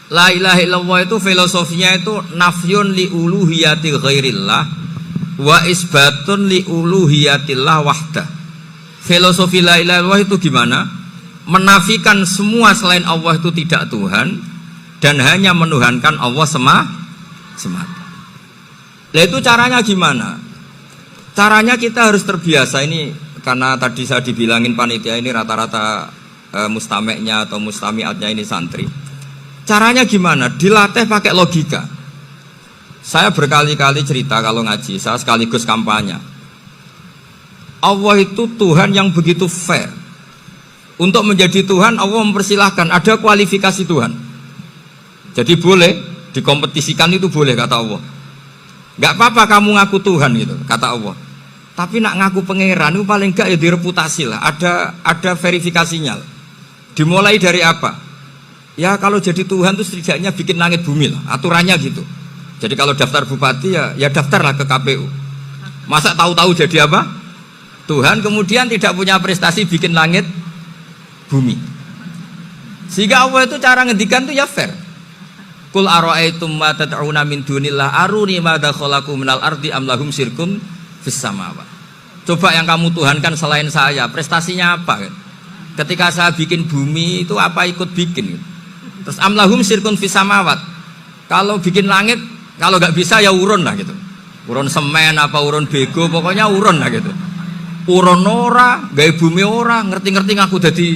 La ilaha illallah itu filosofinya itu nafyun li uluhiyati ghairillah wa isbatun li uluhiyatillah wahdah. Filosofi la ilaha illallah itu gimana? Menafikan semua selain Allah itu tidak Tuhan dan hanya menuhankan Allah semata. Nah itu caranya gimana? Caranya kita harus terbiasa ini, karena tadi saya dibilangin panitia ini rata-rata mustameknya atau mustamiatnya ini santri. Caranya gimana? Dilatih pakai logika. Saya berkali-kali cerita kalau ngaji, saya sekaligus kampanye. Allah itu Tuhan yang begitu fair. Untuk menjadi Tuhan, Allah mempersilahkan, ada kualifikasi Tuhan. Jadi boleh, dikompetisikan itu boleh, kata Allah. Gak apa-apa kamu ngaku Tuhan gitu, kata Allah. Tapi nak ngaku pangeran itu paling gak ya direputasi lah, ada verifikasinya. Dimulai dari apa? Ya kalau jadi Tuhan itu setidaknya bikin langit bumi lah, aturannya gitu. Jadi kalau daftar bupati ya daftarlah ke KPU. Masa tahu-tahu jadi apa? Tuhan kemudian tidak punya prestasi bikin langit bumi. Sehingga Allah itu cara ngendikan itu ya fair. Qul ara'aitum ma tad'una min dunillah aruni madza khalaqu minal ardi am lahum syirkum fis samawat. Coba yang kamu tuhankan selain saya, prestasinya apa? Ketika saya bikin bumi itu apa ikut bikin? Terus amlahum sirkun fis samawat. Kalau bikin langit, kalau nggak bisa ya urun lah gitu. Urun semen apa urun bego, pokoknya urun lah gitu. Urun ora, gawe bumi ora, ngerti-ngerti ngaku jadi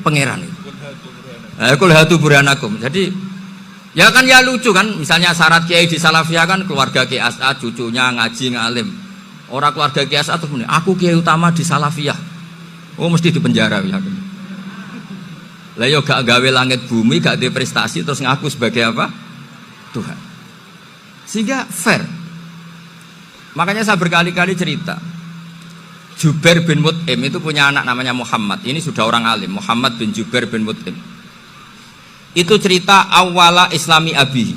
pangeran. Kul hatu burhanakum. Jadi ya kan ya lucu kan, misalnya syarat kiai di Salafiyah kan keluarga Kiai As'ad, cucunya ngaji ngalim. Orang keluarga Kiai As'ad terus aku kiai utama di Salafiyah. Oh mesti di penjara ya. Lah yo gak gawe langit bumi, gak ada prestasi terus ngaku sebagai apa? Tuhan. Sehingga fair. Makanya saya berkali-kali cerita. Jubair bin Mut'im itu punya anak namanya Muhammad. Ini sudah orang alim, Muhammad bin Jubair bin Mut'im. Itu cerita awala Islami Abihi.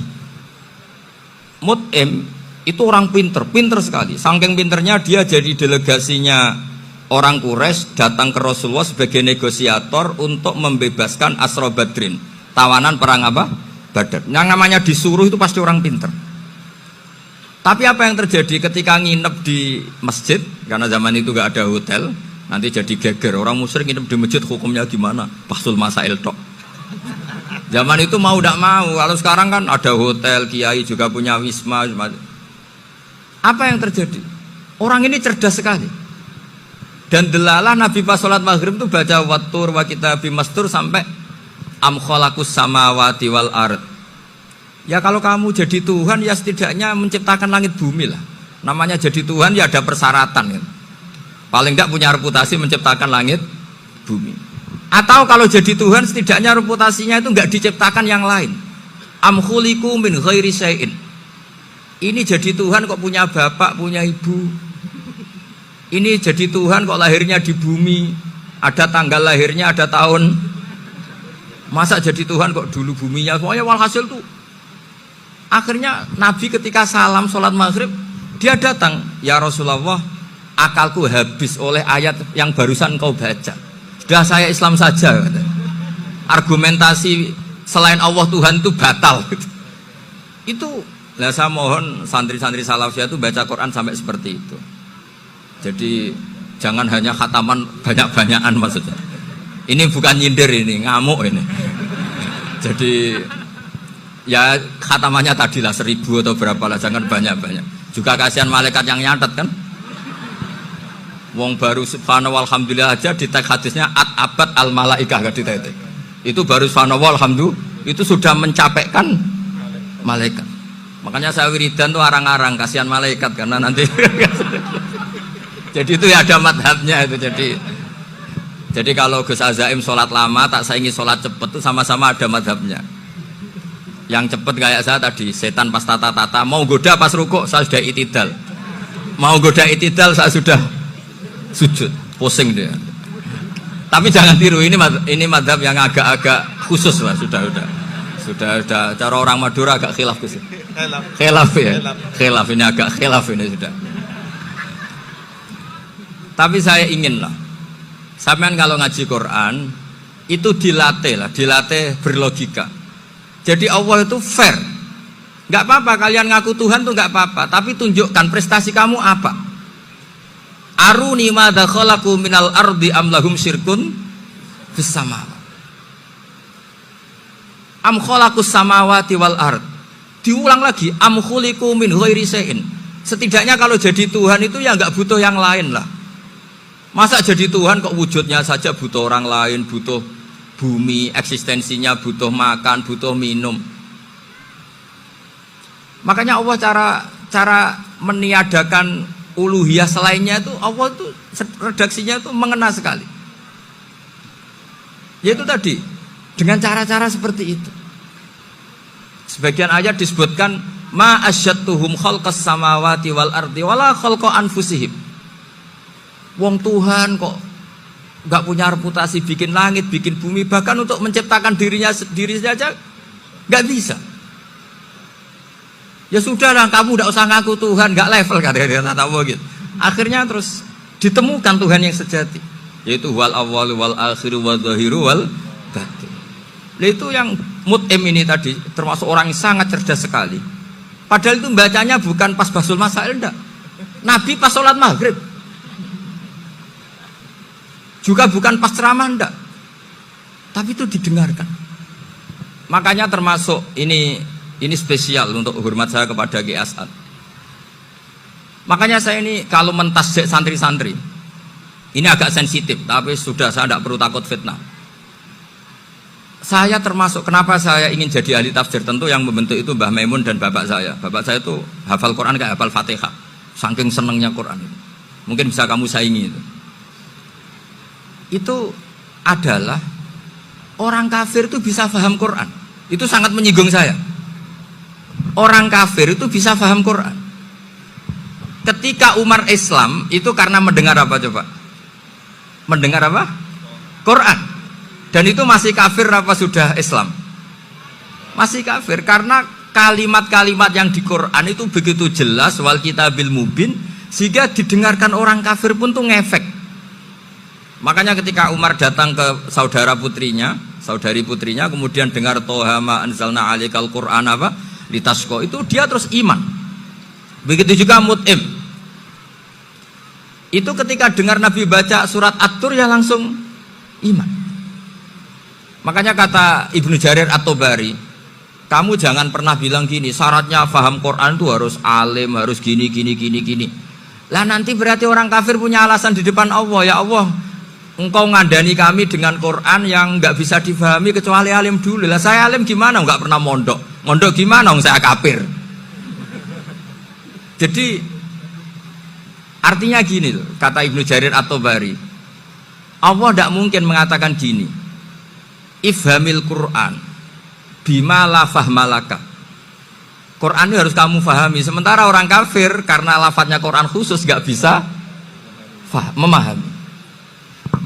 Mut'im itu orang pinter sekali. Saking pinternya dia jadi delegasinya orang Quraisy datang ke Rasulullah sebagai negosiator untuk membebaskan Asra Badrin, tawanan perang apa? Badar. Yang namanya disuruh itu pasti orang pinter. Tapi apa yang terjadi ketika nginep di masjid, karena zaman itu gak ada hotel, nanti jadi geger. Orang musyrik nginep di masjid hukumnya gimana? Bahsul masail tok. Zaman itu mau tidak mau. Kalau sekarang kan ada hotel, kiai juga punya wisma. Apa yang terjadi? Orang ini cerdas sekali. Dan delalah Nabi pas sholat maghrib itu baca wattur wa kitabim mastur sampai am khalaqus samawati wal ard. Ya kalau kamu jadi Tuhan ya setidaknya menciptakan langit bumi lah. Namanya jadi Tuhan ya ada persyaratan kan. Paling tidak punya reputasi menciptakan langit bumi. Atau kalau jadi Tuhan setidaknya reputasinya itu enggak diciptakan yang lain. Am khuliqu min ghairi syai'in. Ini jadi Tuhan kok punya bapak, punya ibu. Ini jadi Tuhan kok lahirnya di bumi, ada tanggal lahirnya, ada tahun. Masa jadi Tuhan kok dulu buminya? Pokoknya walhasil tuh. Akhirnya Nabi ketika salam sholat maghrib, dia datang, ya Rasulullah, akalku habis oleh ayat yang barusan kau baca. Sudah saya Islam saja. Argumentasi selain Allah Tuhan itu batal. Itu, nah saya mohon santri-santri Salafiyah itu baca Quran sampai seperti itu. Jadi jangan hanya khataman banyak-banyakan maksudnya. Ini bukan nyindir ini, ngamuk ini. Jadi ya khatamannya tadilah 1000 atau berapa lah, jangan banyak-banyak. Juga kasihan malaikat yang nyatet kan. Wong baru subhanallah alhamdulillah aja di teks hadisnya abad al malaikah gak ditetek. Itu baru subhanallah alhamdulillah itu sudah mencapaikan malaikat. Makanya saya wiridan tuh arang-arang kasihan malaikat karena nanti jadi itu ya ada madhabnya itu. Jadi kalau Gus Azaim sholat lama tak saingi sholat cepet itu sama-sama ada madhabnya. Yang cepet kayak saya tadi, setan pas tata-tata mau goda pas rukuk saya sudah itidal, mau goda itidal saya sudah sujud, pusing dia. Tapi jangan tiru, ini madhab yang agak-agak khusus lah, sudah cara orang Madura agak khilaf khusus. Khilaf ya, khilaf ini agak khilaf ini sudah. Tapi saya ingin lah, sampean kalau ngaji Quran itu dilatih berlogika. Jadi Allah itu fair. Nggak apa-apa kalian ngaku Tuhan tuh nggak apa-apa, tapi tunjukkan prestasi kamu apa. Aruni madza khalaqu minal ardi am lahum syirkun fis samawati. Am khalaqus samawati wal ard. Diulang lagi, am khuliqu min ghairi syai'in. Setidaknya kalau jadi Tuhan itu ya nggak butuh yang lain lah. Masa jadi Tuhan kok wujudnya saja butuh orang lain, butuh bumi, eksistensinya butuh makan, butuh minum. Makanya Allah cara meniadakan uluhiyah selainnya itu Allah itu redaksinya itu mengena sekali. Yaitu tadi dengan cara-cara seperti itu. Sebagian ayat disebutkan ma asyattuhum khalqas samawati wal ardi wala khalqa anfusihim. Wong Tuhan kok enggak punya reputasi bikin langit, bikin bumi, bahkan untuk menciptakan dirinya sendiri saja enggak bisa. Ya sudah lah, kamu tidak usah ngaku Tuhan, nggak level kata-kata gitu. Akhirnya terus ditemukan Tuhan yang sejati, yaitu wal awwal wal akhir wal zahiru wal batin. Itu yang Mut'im ini tadi termasuk orang yang sangat cerdas sekali. Padahal itu bacanya bukan pas basul masail, enggak. Nabi pas sholat maghrib, juga bukan pas ceramah, enggak. Tapi itu didengarkan. Makanya termasuk ini spesial untuk hormat saya kepada Ki As'ad. Makanya saya ini kalau mentasjek santri-santri, ini agak sensitif, tapi sudah saya tidak perlu takut fitnah. Saya termasuk, kenapa saya ingin jadi ahli tafsir, tentu yang membentuk itu Mbah Maimun dan bapak saya. Bapak saya itu hafal Quran kayak hafal Fatihah, saking senangnya Quran. Mungkin bisa kamu saingi itu. Itu adalah orang kafir itu bisa paham Quran. Itu sangat menyinggung saya. Orang kafir itu bisa paham Quran. Ketika Umar Islam itu karena mendengar apa coba? Mendengar apa? Quran. Dan itu masih kafir apa sudah Islam? Masih kafir karena kalimat-kalimat yang di Quran itu begitu jelas wal kitabil mubin sehingga didengarkan orang kafir pun tuh ngefek. Makanya ketika Umar datang ke saudari putrinya kemudian dengar Toha ma anzalna alaikal Quran apa? Litasko itu dia terus iman. Begitu juga Mut'im. Itu ketika dengar Nabi baca surat At-Tur ya langsung iman. Makanya kata Ibnu Jarir At-Tabari, kamu jangan pernah bilang gini, syaratnya paham Quran itu harus alim, harus gini. Lah nanti berarti orang kafir punya alasan di depan Allah, ya Allah, engkau ngandani kami dengan Quran yang nggak bisa difahami kecuali alim dulu. Lah saya alim gimana? Nggak pernah mondok. Mondok gimana? Saya kafir. Jadi artinya gini loh, kata Ibnu Jarir At-Tabari, Allah tidak mungkin mengatakan gini, ifhamil Quran bima la fahmalaka. Quran itu harus kamu fahami. Sementara orang kafir karena lafadznya Quran khusus nggak bisa memahami.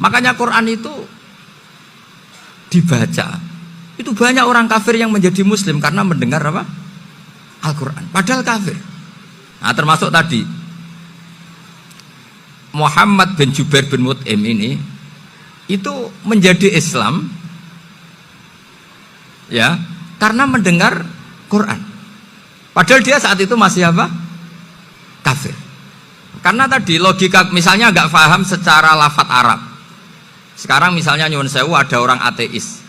Makanya Quran itu dibaca. Itu banyak orang kafir yang menjadi muslim karena mendengar apa? Al-Quran. Padahal kafir. Nah termasuk tadi Muhammad bin Jubair bin Mut'im ini itu menjadi Islam ya karena mendengar Quran. Padahal dia saat itu masih apa? Kafir. Karena tadi logika misalnya nggak paham secara lafadz Arab. Sekarang misalnya nyuwun sewu ada orang ateis.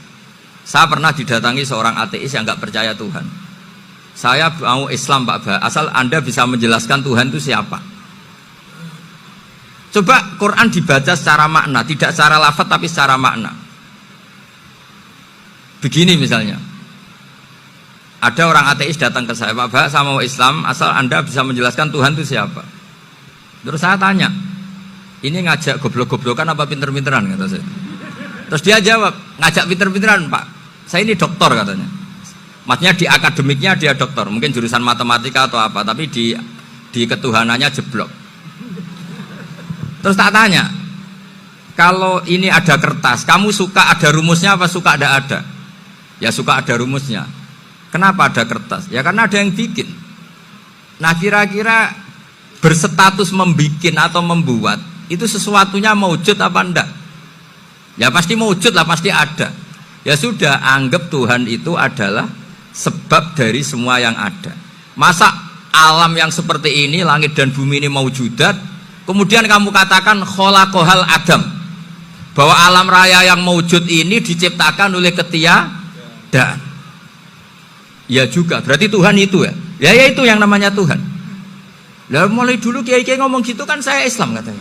Saya pernah didatangi seorang ateis yang nggak percaya Tuhan. Saya mau Islam Pak Bah, asal Anda bisa menjelaskan Tuhan itu siapa. Coba Quran dibaca secara makna, tidak secara lafaz tapi secara makna. Begini misalnya, ada orang ateis datang ke saya, Pak Bah, saya mau Islam, asal Anda bisa menjelaskan Tuhan itu siapa. Terus saya tanya, ini ngajak goblok-goblokan apa pinter-pinteran kata saya. Terus dia jawab, ngajak pinter-pinteran Pak, saya ini doktor katanya. Maksudnya di akademiknya dia doktor, mungkin jurusan matematika atau apa, tapi di ketuhanannya jeblok. Terus tak tanya, kalau ini ada kertas, kamu suka ada rumusnya apa suka ada? Ya suka ada rumusnya. Kenapa ada kertas? Ya karena ada yang bikin. Nah kira-kira berstatus membikin atau membuat itu sesuatunya mewujud apa enggak? Ya pasti mewujud lah, pasti ada. Ya sudah, anggap Tuhan itu adalah sebab dari semua yang ada. Masa alam yang seperti ini, langit dan bumi ini maujudat, kemudian kamu katakan khalaqahal adam, bahwa alam raya yang maujud ini diciptakan oleh ketiadaan. Ya juga, berarti Tuhan itu ya. Ya itu yang namanya Tuhan. Lah mulai dulu kiai-kiai ngomong gitu kan saya Islam katanya.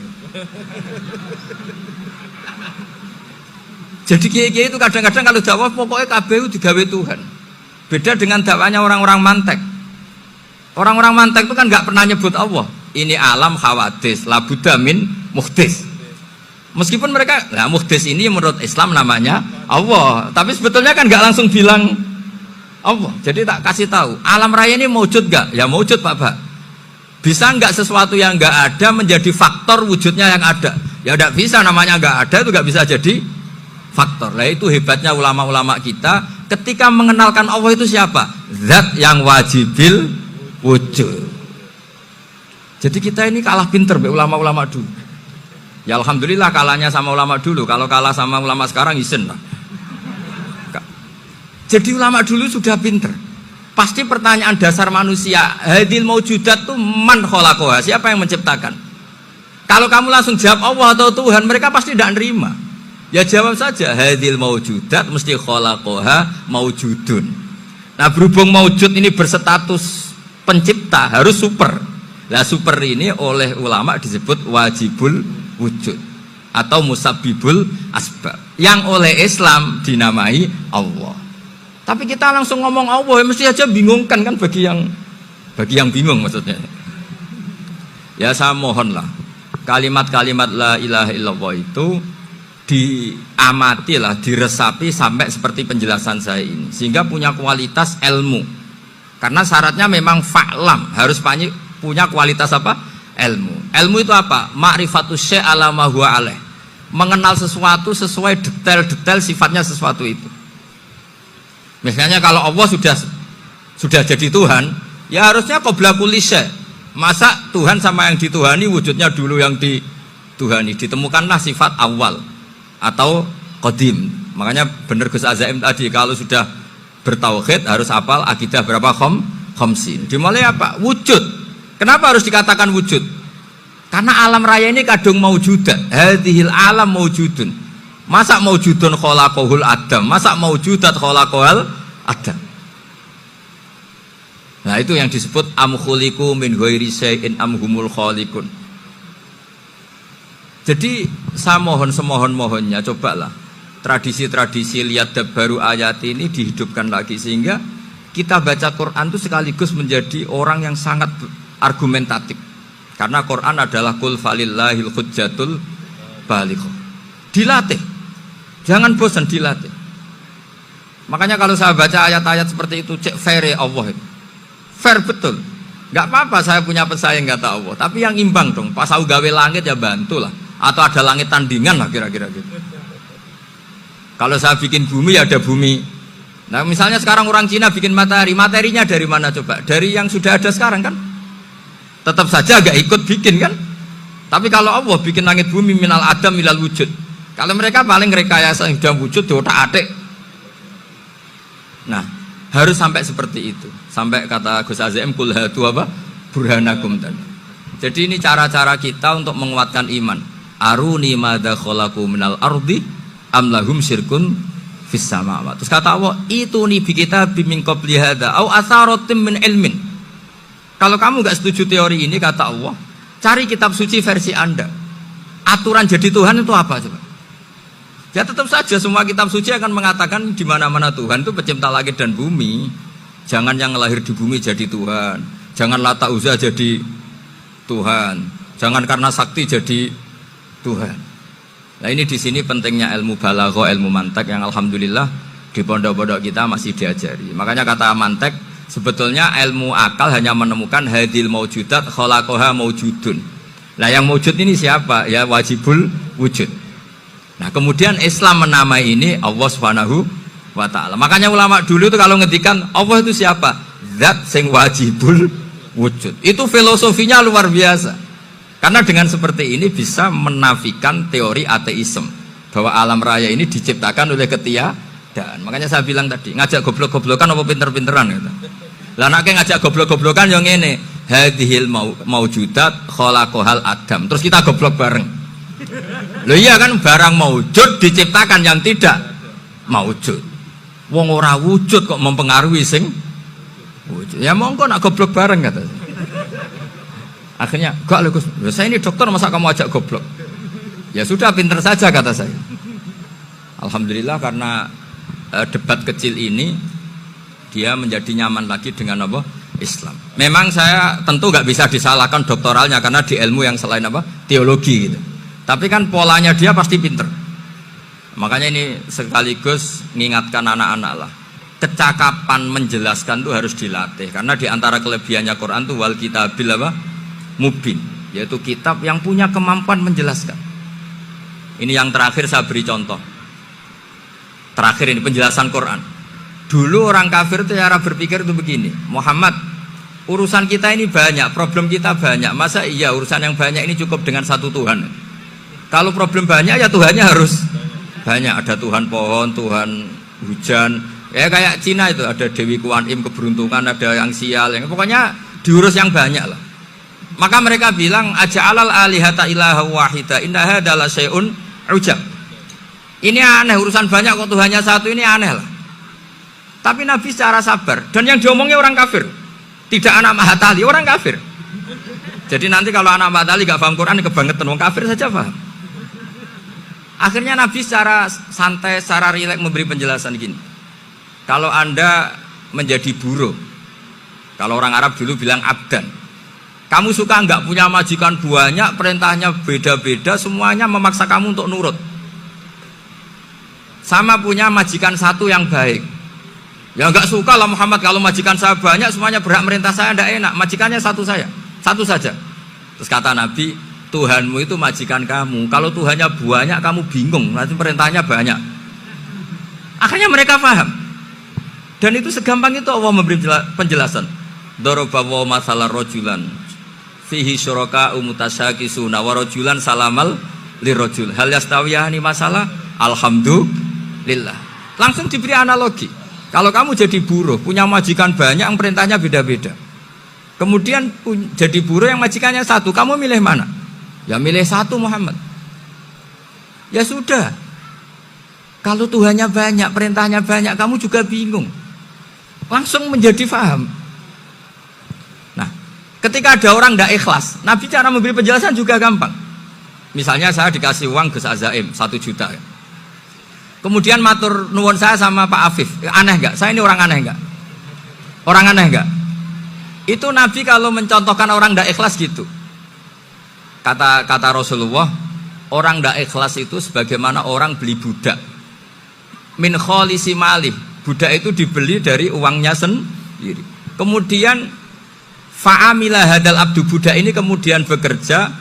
Jadi kiai-kiai itu kadang-kadang kalau dakwah pokoknya KBU digawe Tuhan. Beda dengan dakwanya orang-orang mantek. Orang-orang mantek itu kan nggak pernah nyebut Allah. Ini alam hawadis, labuda min muhdis. Meskipun mereka, nah muhdis ini menurut Islam namanya Allah. Tapi sebetulnya kan nggak langsung bilang Allah. Jadi tak kasih tahu. Alam raya ini mewujud nggak? Ya mewujud Pak. Bisa nggak sesuatu yang nggak ada menjadi faktor wujudnya yang ada? Ya nggak bisa, namanya nggak ada itu nggak bisa jadi faktor. Nah itu hebatnya ulama-ulama kita ketika mengenalkan Allah itu siapa? Zat yang wajibil wujud. Jadi kita ini kalah pinter be ulama-ulama dulu. Ya alhamdulillah kalahnya sama ulama dulu. Kalau kalah sama ulama sekarang isen lah. Jadi ulama dulu sudah pinter. Pasti pertanyaan dasar manusia, hadil maujudat itu man khalaqaha, siapa yang menciptakan? Kalau kamu langsung jawab Allah atau Tuhan, mereka pasti tidak nerima. Ya jawab saja, hadil maujudat mesti khalaqaha maujudun. Nah berhubung maujud ini berstatus pencipta, harus super. Nah super ini oleh ulama disebut wajibul wujud atau musabbibul asbab, yang oleh Islam dinamai Allah. Tapi kita langsung ngomong Allah, ya mesti aja bingungkan kan bagi yang bingung maksudnya. Ya saya mohonlah kalimat-kalimat la ilaha illallah itu diamatilah, diresapi sampai seperti penjelasan saya ini, sehingga punya kualitas ilmu. Karena syaratnya memang fa'lam, harus punya kualitas apa? Ilmu. Ilmu itu apa? Ma'rifatus syai' ala ma huwa alaih. Mengenal sesuatu sesuai detail-detail sifatnya sesuatu itu. Misalnya kalau Allah sudah jadi Tuhan, ya harusnya qabla kulli syai'. Masa Tuhan sama yang dituhani wujudnya dulu yang dituhani? Ditemukanlah sifat awal atau qadim. Makanya benar Gus Azaim tadi, kalau sudah bertauhid harus hafal akidah berapa khamsin. Dimulai apa? Wujud. Kenapa harus dikatakan wujud? Karena alam raya ini kadung maujudat. Hadhil alam maujudun. Masa maujudun khalaqahul adam, masa maujudat khalaqahul adam. Nah itu yang disebut am khuliqu min ghairi syai'in am humul khaliqun. Jadi saya mohon semohon-mohonnya, cobalah tradisi-tradisi lihat baru ayat ini dihidupkan lagi, sehingga kita baca Quran itu sekaligus menjadi orang yang sangat argumentatif. Karena Quran adalah qul falillahil hujjatul balighah. Dilatih. Jangan bosan dilatih. Makanya kalau saya baca ayat-ayat seperti itu, cek fair Allah itu. Fair betul. Gak apa-apa saya punya pesaing kata Allah, tapi yang imbang dong. Pas aku gawe langit ya bantulah. Atau ada langit tandingan lah kira-kira gitu. Kalau saya bikin bumi ya ada bumi. Nah misalnya sekarang orang Cina bikin matahari, materinya dari mana coba? Dari yang sudah ada sekarang kan? Tetap saja agak ikut bikin kan? Tapi kalau Allah bikin langit bumi minal adam milal wujud. Kalau mereka paling rekayasa yang sudah wujud di otak-atik. Nah, harus sampai seperti itu. Sampai kata Gus Azim kul hatu apa? Burhanakum tadi. Jadi ini cara-cara kita untuk menguatkan iman. Aruni madza khalaqu minal ardi am lahum syirkun fis samawati. Terus kata Allah, itu nih bi kitabim min qabli hadza au atharatim min ilmin. Kalau kamu enggak setuju teori ini kata Allah, cari kitab suci versi Anda. Aturan jadi Tuhan itu apa coba? Ya tetap saja semua kitab suci akan mengatakan di mana-mana Tuhan itu pencipta langit dan bumi. Jangan yang lahir di bumi jadi Tuhan. Jangan Lata Uzza jadi Tuhan. Jangan karena sakti jadi Tuhan. Nah ini di sini pentingnya ilmu balaghah, ilmu mantek yang alhamdulillah di pondok-pondok kita masih diajari. Makanya kata mantek sebetulnya ilmu akal hanya menemukan hadil maujudat khalaqaha maujudun. Nah yang maujud ini siapa? Ya wajibul wujud. Nah kemudian Islam menamai ini Allah Subhanahu wa ta'ala. Makanya ulama dulu itu kalau ngedikan Allah itu siapa? Zat sing wajibul wujud. Itu filosofinya luar biasa. Karena dengan seperti ini bisa menafikan teori ateisme bahwa alam raya ini diciptakan oleh Dan makanya saya bilang tadi, ngajak goblok-goblokan apa pinter-pinteran gitu. Lah nek ngajak goblok-goblokan yang ngene, hadhil maujudat khalaqahal adam. Terus kita goblok bareng. Loh iya kan barang maujud diciptakan yang tidak maujud. Wong ora wujud kok mempengaruhi sing wujud. Ya monggo nak goblok bareng kata. Akhirnya, "Gak lho Gus, saya ini dokter masa kamu ajak goblok?" Ya sudah pinter saja kata saya. Alhamdulillah karena debat kecil ini dia menjadi nyaman lagi dengan apa? Islam. Memang saya tentu nggak bisa disalahkan doktoralnya karena di ilmu yang selain apa? Teologi gitu. Tapi kan polanya dia pasti pinter. Makanya ini sekaligus mengingatkan anak-anak lah. Kecakapan menjelaskan itu harus dilatih karena di antara kelebihannya Quran itu wal kitabil apa? Mubin, yaitu kitab yang punya kemampuan menjelaskan. Ini yang terakhir saya beri contoh. Terakhir ini penjelasan Quran. Dulu orang kafir itu cara berpikir itu begini, Muhammad, urusan kita ini banyak, problem kita banyak. Masa iya urusan yang banyak ini cukup dengan satu Tuhan? Kalau problem banyak ya Tuhannya harus banyak. Ada Tuhan pohon, Tuhan hujan. Ya kayak Cina itu ada Dewi Kuan Im keberuntungan, ada yang sial, yang pokoknya diurus yang banyak lah. Maka mereka bilang aja'alal alihata ilaha wahida inna hadza la syai'un ujab. Ini aneh, urusan banyak kok Tuhannya satu, ini aneh lah. Tapi Nabi secara sabar, dan yang diomongnya orang kafir, tidak anak Mahatali, orang kafir. Jadi nanti kalau anak Mahatali gak paham Quran, kebangetan, orang kafir saja paham. Akhirnya Nabi secara santai, secara rileks memberi penjelasan gini. Kalau Anda menjadi buruh, kalau orang Arab dulu bilang abdan, kamu suka nggak punya majikan banyak, perintahnya beda-beda, semuanya memaksa kamu untuk nurut. Sama punya majikan satu yang baik. Ya nggak suka lah Muhammad kalau majikan saya banyak, semuanya berhak merintah saya, tidak enak. Majikannya satu saja. Terus kata Nabi, Tuhanmu itu majikan kamu. Kalau Tuhannya banyak, kamu bingung. Nanti perintahnya banyak. Akhirnya mereka paham. Dan itu segampang itu Allah memberi penjelasan. Daraba wa masalah rojulan fihi syuraka umutasyakisuna wa rojulan salamal lirojul hal yastawiyahani masalah alhamdulillah. Langsung diberi analogi. Kalau kamu jadi buruh punya majikan banyak yang perintahnya beda-beda, kemudian jadi buruh yang majikannya satu, kamu milih mana? Ya milih satu Muhammad. Ya sudah, kalau Tuhannya banyak perintahnya banyak, kamu juga bingung. Langsung menjadi paham. Nah, ketika ada orang tidak ikhlas, Nabi cara memberi penjelasan juga gampang. Misalnya saya dikasih uang Gus Azaim 1 juta. Kemudian matur nuwun saya sama Pak Afif. Aneh enggak? Saya ini orang aneh enggak? Orang aneh enggak? Itu Nabi kalau mencontohkan orang tidak ikhlas gitu. Kata Rasulullah, orang tidak ikhlas itu sebagaimana orang beli budak. Min kholisi malih. Budak itu dibeli dari uangnya sendiri. Kemudian fa'amila hadal abdu, budak ini kemudian bekerja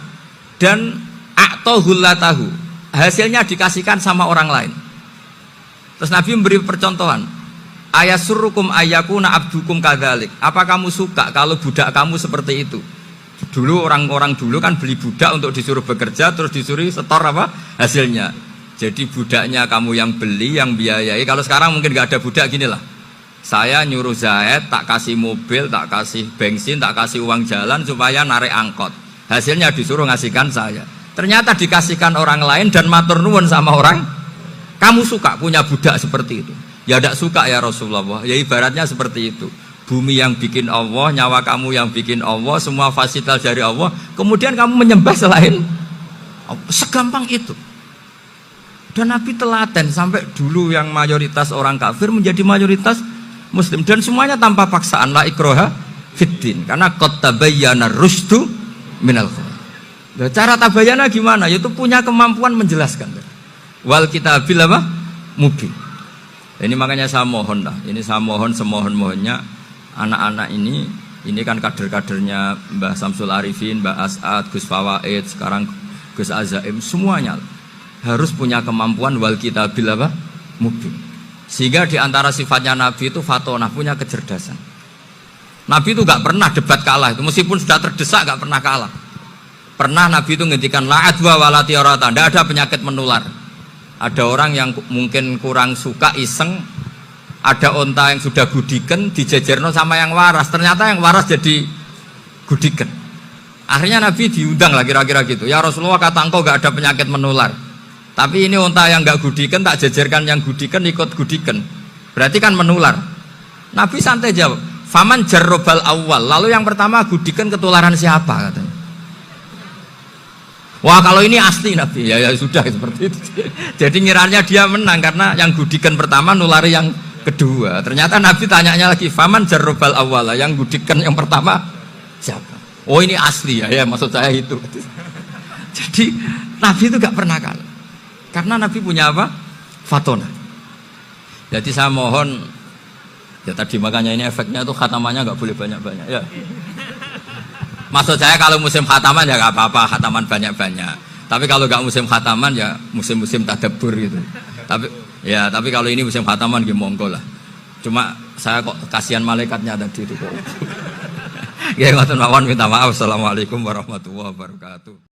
dan a'tohullatahu, hasilnya dikasihkan sama orang lain. Terus Nabi memberi percontohan, ayasurrukum ayyakuna abdukum kadzalik. Apa kamu suka kalau budak kamu seperti itu? Dulu orang-orang dulu kan beli budak untuk disuruh bekerja, terus disuruh setor apa hasilnya. Jadi budaknya kamu yang beli, yang biayai. Kalau sekarang mungkin gak ada budak, gini lah. Saya nyuruh Zaid, tak kasih mobil, tak kasih bensin, tak kasih uang jalan supaya narik angkot. Hasilnya disuruh ngasihkan saya. Ternyata dikasihkan orang lain dan matur nuwun sama orang. Kamu suka punya budak seperti itu? Ya tidak suka ya Rasulullah. Ya ibaratnya seperti itu. Bumi yang bikin Allah, nyawa kamu yang bikin Allah, semua fasilitas dari Allah. Kemudian kamu menyembah selain Allah. Segampang itu. Dan Nabi telaten sampai dulu yang mayoritas orang kafir menjadi mayoritas Muslim, dan semuanya tanpa paksaan, la ikroha fiddin, karena qad tabayyana rusydu minal ghayy. Cara tabayyana gimana? Yaitu punya kemampuan menjelaskan. Wal kitabil apa? Mubin. Ini makanya saya mohon lah, ini saya mohon semohon-mohonnya anak-anak ini kan kader-kadernya Mbah Samsul Arifin, Mbah As'ad, Gus Fawaid, sekarang Gus Azaim, semuanya harus punya kemampuan wal kitabil apa? Mubin. Sehingga diantara sifatnya Nabi itu fatonah, punya kecerdasan. Nabi itu gak pernah debat kalah itu, meskipun sudah terdesak gak pernah kalah. Pernah Nabi itu ngendikan la adwa wala tiarata, tidak ada penyakit menular. Ada orang yang mungkin kurang suka iseng, ada onta yang sudah gudiken dijejerno sama yang waras, ternyata yang waras jadi gudiken. Akhirnya Nabi diundang lah kira-kira gitu. Ya Rasulullah, kata engkau gak ada penyakit menular, tapi ini onta yang gak gudiken tak jejerkan yang gudiken ikut gudiken, berarti kan menular. Nabi santai jawab, faman jarrobal awal, lalu yang pertama gudiken ketularan siapa katanya. Wah kalau ini asli Nabi, ya sudah seperti itu. Jadi ngiranya dia menang karena yang gudiken pertama nulari yang kedua. Ternyata Nabi tanyanya lagi, faman jarrobal awal, yang gudiken yang pertama siapa? Oh ini asli ya maksud saya itu. Jadi Nabi itu gak pernah kalah, karena Nabi punya apa? Fatona. Jadi saya mohon, ya tadi makanya ini efeknya tuh khatamannya gak boleh banyak-banyak ya. Maksud saya kalau musim khataman ya gak apa-apa, khataman banyak-banyak. Tapi kalau gak musim khataman ya musim-musim tadabbur gitu. Tapi kalau ini musim khataman ya monggo lah. Cuma saya kok kasihan malaikatnya tadi itu kok. Ya ngoten mawon, minta maaf. Assalamualaikum warahmatullahi wabarakatuh.